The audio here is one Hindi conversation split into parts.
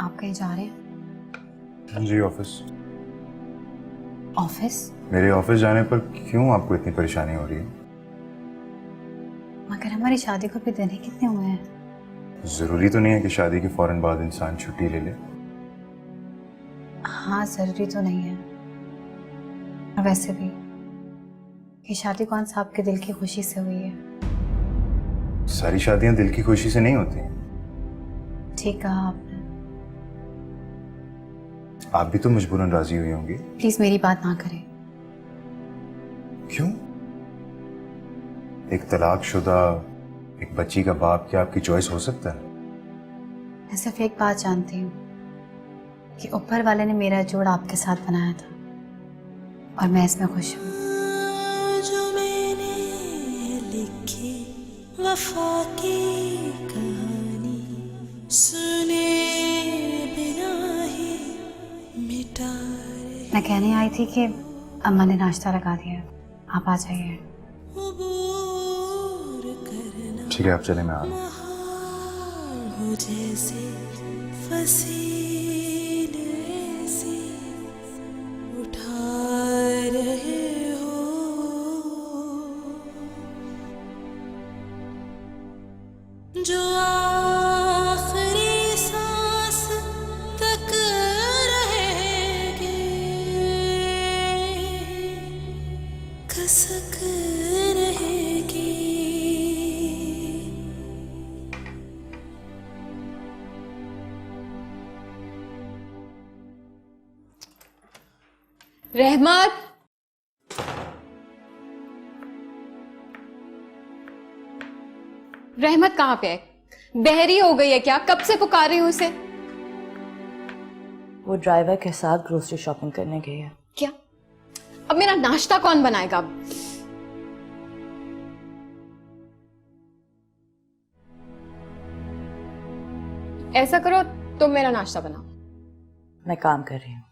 आप कहीं जा रहे हैं? जी ऑफिस। ऑफिस? मेरे ऑफिस जाने पर क्यों आपको इतनी परेशानी हो रही है? मगर हमारी शादी को भी दिन ही कितने हुए हैं? जरूरी तो नहीं है कि शादी के फौरन बाद इंसान छुट्टी ले ले। हाँ, जरूरी तो नहीं है। और वैसे भी ये शादी कौन सा आपके दिल की खुशी से हुई है? सारी शादियां दिल की खुशी से नहीं होती। ठीक कहा आपने। आप भी तो मजबूरन राजी हुई होंगी। प्लीज मेरी बात ना करें। क्यों? एक तलाकशुदा एक बच्ची का बाप क्या आपकी चॉइस हो सकता है? मैं सिर्फ एक बात जानती हूँ कि ऊपर वाले ने मेरा जोड़ आपके साथ बनाया था और मैं इसमें खुश हूँ। जो मैंने लिखी वफा की कहानी सुने बिना ही मिटा रहे मैं कहने आई थी कि अम्मा ने नाश्ता लगा दिया, आप आ जाइए। अबूर करना ठीक है, आप चले, मैं आ रहा हूँ। हो जैसे फसीले सी उठा रहे हो जो आखिरी सांस तक रहेगी खसक रहेगी। रहमत, रहमत कहाँ पे है? बहरी हो गई है क्या? कब से पुकार रही हूँ उसे। वो ड्राइवर के साथ ग्रोसरी शॉपिंग करने गई है। क्या? अब मेरा नाश्ता कौन बनाएगा? अब ऐसा करो, तुम मेरा नाश्ता बनाओ। मैं काम कर रही हूँ।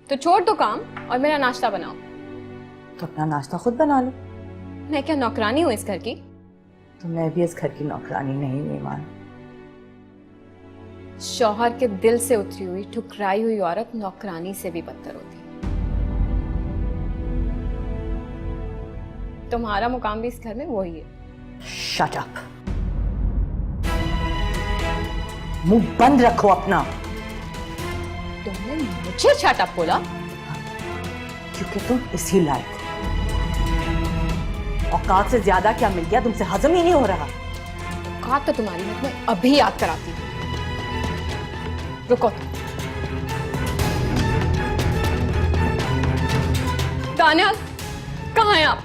तो छोड़ दो काम और मेरा नाश्ता बनाओ। तो अपना नाश्ता खुद बना लो। मैं क्या नौकरानी हूँ इस घर की? तो मैं भी इस घर की नौकरानी नहीं हुई ईमान। शौहर के दिल से उतरी हुई ठुकराई हुई औरत नौकरानी से भी बदतर होती है। तुम्हारा मुकाम भी इस घर में वही है। Shut up. मुंह बंद रखो अपना। तुमने मुझे शट अप बोला? क्योंकि तुम इसी लायक हो। औकात से ज्यादा क्या मिल गया? तुमसे हजम ही नहीं हो रहा। औकात तो तुम्हारी मैं अभी याद कराती हूँ। रुको। दानिया, कहाँ हैं आप?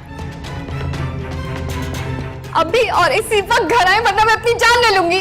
अभी और इसी वक्त घर आए वरना मैं अपनी जान ले लूंगी।